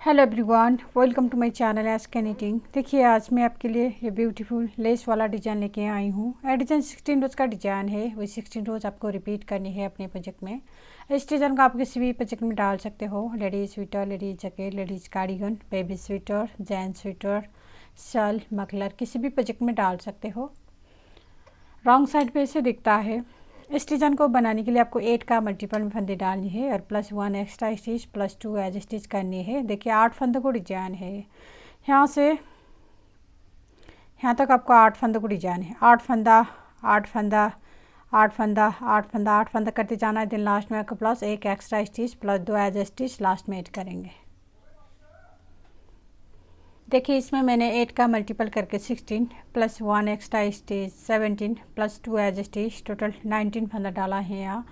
Hello everyone, welcome to my channel ask knitting. देखिए आज मैं आपके लिए ये ब्यूटीफुल लेस वाला डिज़ाइन लेके आई हूँ। ये डिज़ाइन 16 रोज़ का डिज़ाइन है। वही 16 रोज़ आपको रिपीट करनी है अपने प्रोजेक्ट में। इस डिज़ाइन को आप किसी भी प्रोजेक्ट में डाल सकते हो। Ladies sweater, ladies jacket, ladies cardigan, baby sweater, gents sweater, शल, मफलर, किसी भी प्रोजेक्ट में डाल सकते हो। रॉन्ग साइड पे ऐसे दिखता है। इस डिज़ाइन को बनाने के लिए आपको 8 का मल्टीपल में फंदे डालनी है और +1 एक्स्ट्रा स्टिच +2 एज स्टिच करनी है। देखिए 8 फंदों को डिजाइन है। यहाँ से यहाँ तक आपको 8 फंदों को डिजाइन है। 8 फंदा 8 फंदा 8 फंदा 8 फंदा 8 फंदा करते जाना है। दिन लास्ट में आपको +1 extra stitch +2 as stitch last में ऐड करेंगे। देखिए इसमें मैंने 8 का मल्टीपल करके 16 +1 extra stitch 17 +2 as stitch total 19 फंदा डाला है। यहाँ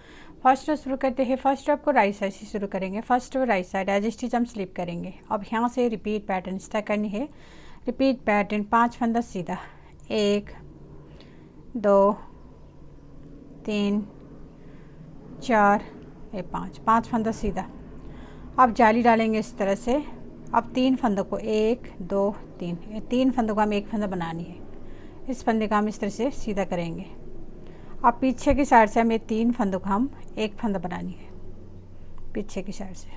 फर्स्ट रो शुरू करते हैं। फर्स्ट रो आपको राइट साइड से शुरू करेंगे। First row right side edge stitch हम स्लिप करेंगे। अब यहाँ से रिपीट पैटर्न स्टार्ट करनी है। रिपीट पैटर्न 5 फंदा सीधा 1 2 3 4 5 फंदा सीधा। अब जाली डालेंगे इस तरह से। अब 3 फंदों को 1 2 3 ये 3 फंदों को हम एक फंदा बनानी है। इस फंदे का हम इस तरह से सीधा करेंगे। अब पीछे की साइड से हमें 3 फंदों को हम एक फंदा बनानी है पीछे की साइड से।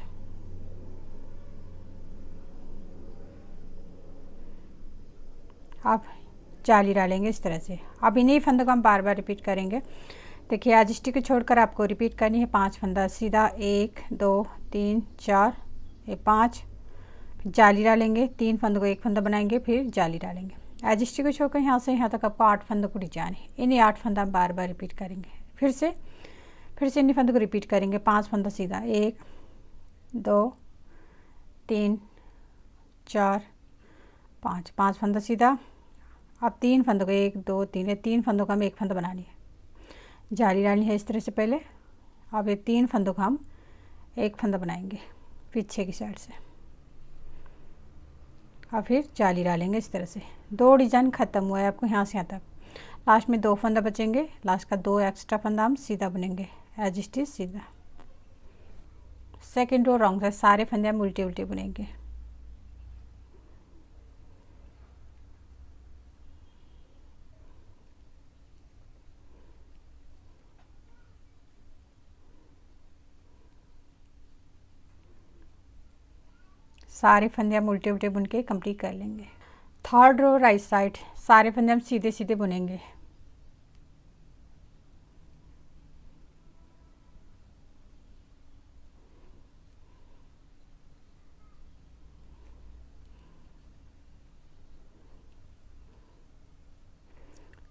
अब जाली डालेंगे इस तरह से। अब इन्हीं फंदों को हम बार बार रिपीट करेंगे। देखिए आज स्टिक को छोड़कर आपको रिपीट करनी है। 5 फंदा सीधा 1 2 3 4 ये 5। जाली डालेंगे। 3 फंदों को एक फंदा बनाएंगे फिर जाली डालेंगे। एज स्टिक को छोड़कर यहाँ से यहाँ तक आपको 8 फंदों को डिजाइन है। इन्हीं 8 फंदा हम बार बार रिपीट करेंगे। फिर से इन्हीं फंदों को रिपीट करेंगे। 5 फंदा सीधा 1 2 3 4 5 5 फंदा सीधा। अब 3 फंदों को 1 2 3 3 फंदों का हम एक फंदा बनानी है। जाली डालनी है इस तरह से पहले। अब ये 3 फंदों का हम एक फंदा बनाएंगे पीछे की साइड से और फिर जाली डालेंगे इस तरह से। 2 डिजाइन ख़त्म हुआ है आपको यहाँ से यहाँ तक। लास्ट में 2 फंदा बचेंगे। लास्ट का 2 एक्स्ट्रा फंदा हम सीधा बुनेंगे एज स्टिच सीधा। सेकेंड रो रॉन्ग साइड सारे फंदे हम उल्टे उल्टे बुनेंगे। सारे फंदे हम उल्टे उल्टे बुन के कंप्लीट कर लेंगे। थर्ड रो राइट साइड सारे फंदे हम सीधे सीधे बुनेंगे।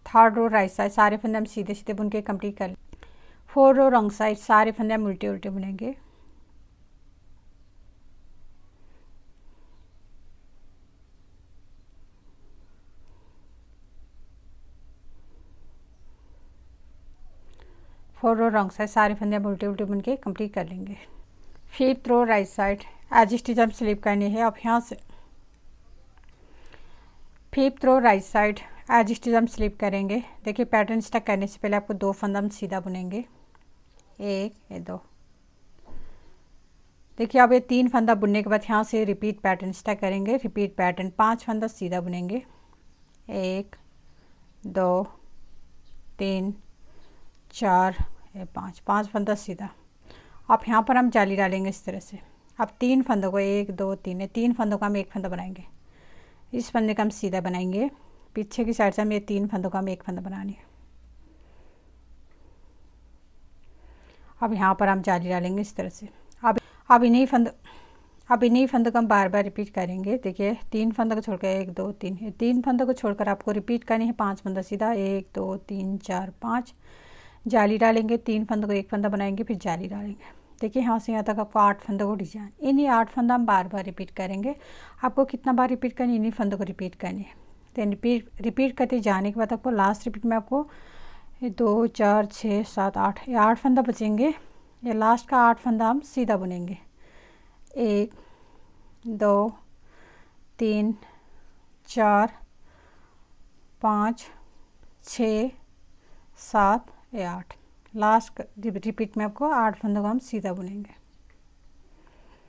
थर्ड रो राइट साइड सारे फंदे हम सीधे सीधे बुन के कंप्लीट कर लेंगे। 4 रो रॉन्ग साइड सारे फंदे हम उल्टे उल्टे बुनेंगे। फोर रो रॉन्ग साइड सारे फंदे हम उल्टे उल्टे बुन के कंप्लीट कर लेंगे। 5th रो राइट साइड एज स्टिच हम स्लिप करनी है। अब यहाँ से 5th रो राइट साइड एज स्टिच हम स्लिप करेंगे। देखिए पैटर्न स्टार्ट करने से पहले आपको 2 फंदा हम सीधा बुनेंगे 1 2। देखिए अब ये 3 फंदा बुनने के बाद यहाँ से रिपीट पैटर्न स्टार्ट करेंगे। रिपीट पैटर्न 5 फंदा सीधा बुनेंगे 1 2 3 4 5 5 फंदा सीधा। अब यहाँ पर हम जाली डालेंगे इस तरह से। अब 3 फंदों को 1 2 3 3 फंदों का हम एक फंदा बनाएंगे। इस फंदे का हम सीधा बनाएंगे। पीछे की साइड से हम ये 3 फंदों का हम एक फंदा बनानी है। अब यहाँ पर हम जाली डालेंगे इस तरह से। अब इन्हीं फंदों को हम बार बार रिपीट करेंगे। देखिए 3 फंदों को छोड़कर 1 2 3 3 फंदों को छोड़कर आपको रिपीट करनी है। 5 फंदा सीधा 1 2 3 4 5 जाली डालेंगे। 3 फंदों को एक फंदा बनाएंगे फिर जाली डालेंगे। देखिए यहाँ से यहाँ तक आपको 8 फंदों को डिजाइन। इन्हीं 8 फंदा हम बार बार रिपीट करेंगे। आपको कितना बार रिपीट करनी है, इन्हीं फंदों को रिपीट करनी है। तो रिपीट करते जाने के बाद आपको लास्ट रिपीट में आपको 2 4 6 7 8 ये 8 फंदा बचेंगे। ये लास्ट का 8 फंदा हम सीधा बुनेंगे 1 2 3 4 5 6 7 8। लास्ट रिपीट में आपको 8 फंदों को हम सीधा बुनेंगे।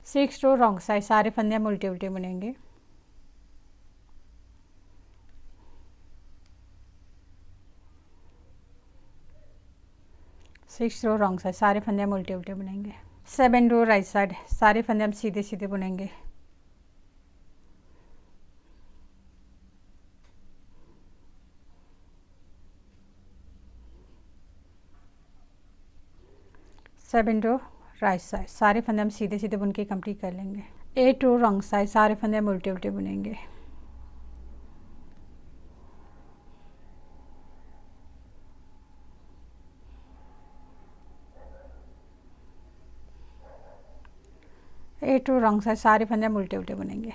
6 रो रॉन्ग साइड, सारे फंदे हम उल्टे उल्टे बुनेंगे। सिक्स रो रॉन्ग साइड, सारे फंदे हम उल्टे उल्टे बुनेंगे। 7 रो राइट साइड, सारे फंदे हम सीधे सीधे बुनेंगे। सेवन रो राइट साइड, सारे फंदे हम सीधे सीधे बुन के कंप्लीट कर लेंगे। 8 रो रॉन्ग साइड, सारे फंदे हम उल्टे उल्टे बुनेंगे। एट रो रॉन्ग साइड, सारे फंदे हम उल्टे उल्टे बुनेंगे।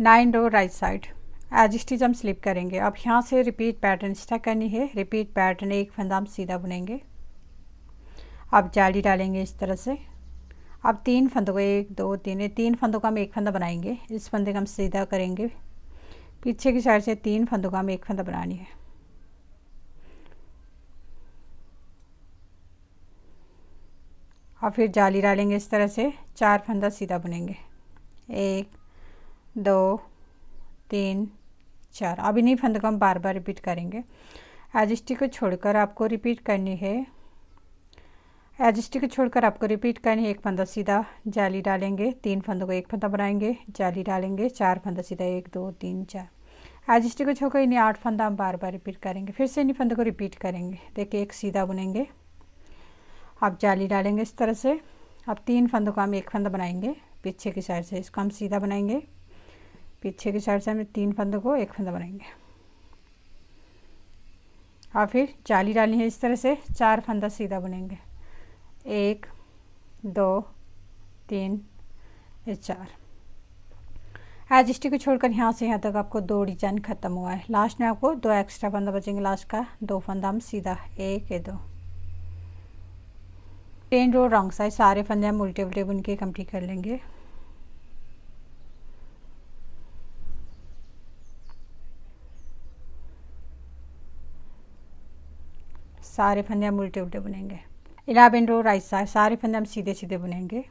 9 रो राइट साइड, एज स्टिच हम स्लिप करेंगे। अब यहाँ से रिपीट पैटर्न स्टार्ट करनी है। रिपीट पैटर्न, एक फंदा हम सीधा बुनेंगे। अब जाली डालेंगे इस तरह से। अब 3 फंदों को, 1 2 3, 3 फंदों का हम एक फंदा बनाएंगे। इस फंदे का हम सीधा करेंगे। पीछे की साइड से 3 फंदों का हम एक फंदा बनानी है। और फिर जाली डालेंगे इस तरह से। 4 फंदा सीधा बुनेंगे। 1 2 3 4। अब इन्हीं फंदों को हम बार बार रिपीट करेंगे। एज स्टिच को छोड़कर आपको रिपीट करनी है। एज स्टिच को छोड़कर आपको रिपीट करनी है। एक फंदा सीधा, जाली डालेंगे, 3 फंदों को एक फंदा बनाएंगे, जाली डालेंगे, 4 फंदा सीधा, 1 2 3 4। एज स्टिच को छोड़कर इन्हें 8 फंदा हम बार बार रिपीट करेंगे। फिर से इन्हीं फंदों को रिपीट करेंगे। देखिए, एक सीधा बुनेंगे। अब जाली डालेंगे इस तरह से। अब 3 फंदों का हम एक फंदा बनाएंगे पीछे की साइड से। इसको हम सीधा बनाएंगे। पीछे की साइड से हम 3 फंदों को एक फंदा बनाएंगे। और फिर जाली डालनी है इस तरह से। 4 फंदा सीधा बुनेंगे। 1 2 3 4। एज स्टिच को छोड़कर यहाँ से यहाँ तक आपको 2 डिजाइन खत्म हुआ है। लास्ट में आपको 2 एक्स्ट्रा फंदा बचेंगे। लास्ट का 2 फंदा हम सीधा, 1 2। 10 रो रॉन्ग साइड, सारे फंदे हम उल्टे उल्टे बुन के कंप्लीट कर लेंगे। सारे फंदे हम उल्टे उल्टे बुनेंगे। 11 रो राइट साइड, सारे फंदे हम सीधे सीधे बुनेंगे।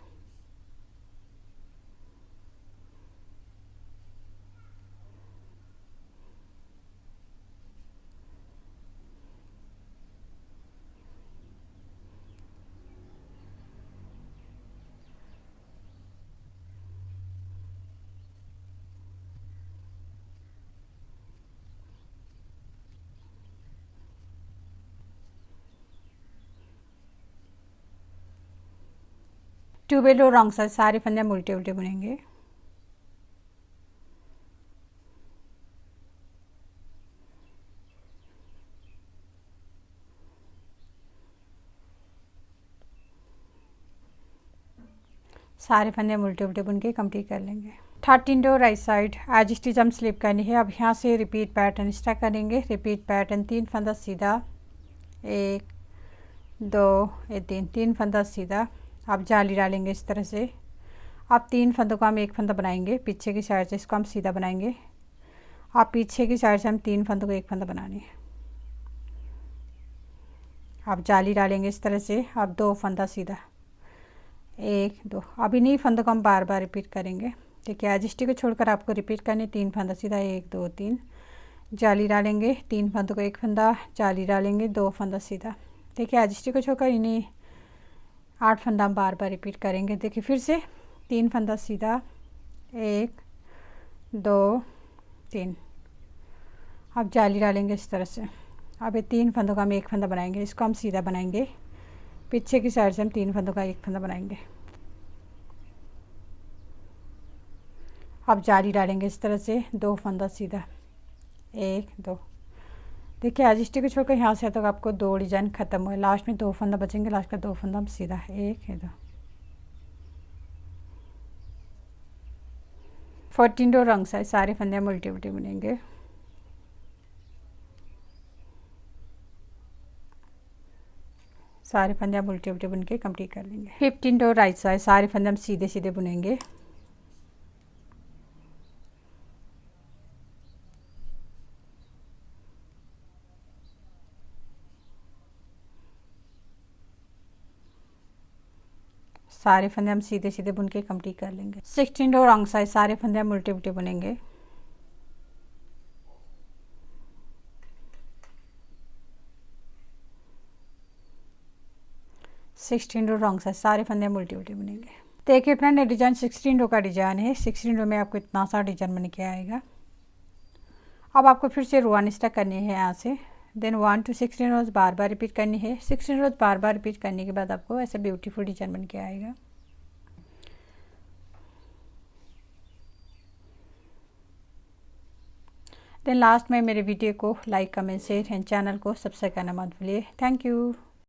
ट्यूबेल रो रॉन्ग साइड, सारे फंदे हम उल्टे उल्टे बुनेंगे। सारे फंदे हम उल्टे उल्टे बुन के कंप्लीट कर लेंगे। 13 रो राइट साइड, एज स्टिच हम स्लिप करनी है। अब यहाँ से रिपीट पैटर्न स्टार्ट करेंगे। रिपीट पैटर्न, 3 फंदा सीधा, 1 2 3, 3 फंदा सीधा। अब जाली डालेंगे इस तरह से। अब 3 फंदों का हम एक फंदा बनाएंगे पीछे की साइड से। इसको हम सीधा बनाएंगे। अब पीछे की साइड से हम 3 फंदों को एक फंदा बनानी है। अब जाली डालेंगे इस तरह से। अब 2 फंदा सीधा, 1 2। अब इन्हीं फंदों को हम बार बार रिपीट करेंगे। देखिए, एज स्टिच को छोड़कर आपको रिपीट करनी। 3 फंदा सीधा, 1 2 3। जाली डालेंगे, 3 फंदों को एक फंदा, जाली डालेंगे, 2 फंदा सीधा। देखिए, एज स्टिच को छोड़कर इन्हीं 8 फंदा हम बार बार रिपीट करेंगे। देखिए, फिर से 3 फंदा सीधा, 1 2 3। अब जाली डालेंगे इस तरह से। अब ये 3 फंदों का हम एक फंदा बनाएंगे। इसको हम सीधा बनाएंगे। पीछे की साइड से हम 3 फंदों का एक फंदा बनाएंगे। अब जाली डालेंगे इस तरह से। 2 फंदा सीधा, 1 2। देखिए, एज स्टिच को छोड़कर यहाँ से तक आपको 2 डिजाइन खत्म हुए। लास्ट में 2 फंदा बचेंगे। लास्ट का 2 फंदा हम सीधा, 1 2। 14 रो रॉन्ग साइड, सारे फंदे हम उल्टे उल्टे बुनेंगे। सारे फंदे हम उल्टे उल्टे बुन के कंप्लीट कर लेंगे। 15 रो राइट साइड, सारे फंदे हम सीधे सीधे बुनेंगे। सारे फंदे हम सीधे सीधे बुन के कंप्लीट कर लेंगे। 16 रो रॉन्ग साइड सारे फंदे हम उल्टे उल्टे बुनेंगे। सिक्सटीन रो रॉन्ग साइड सारे फंदे हम उल्टे उल्टे बुनेंगे। देखिए फ्रेंड ये डिजाइन 16 रो का डिजाइन है। 16 रो में आपको इतना सा डिजाइन बन के आएगा। अब आपको फिर से रो अनस्टैक करनी है यहाँ से। देन 1 to 16 रोज बार बार रिपीट करनी है। 16 रोज बार बार रिपीट करने के बाद आपको ऐसे ब्यूटीफुल डिजाइन बन के आएगा। देन लास्ट में मेरे वीडियो को like comment share and channel को सब्सक्राइब करना मत भूलिए। Thank you.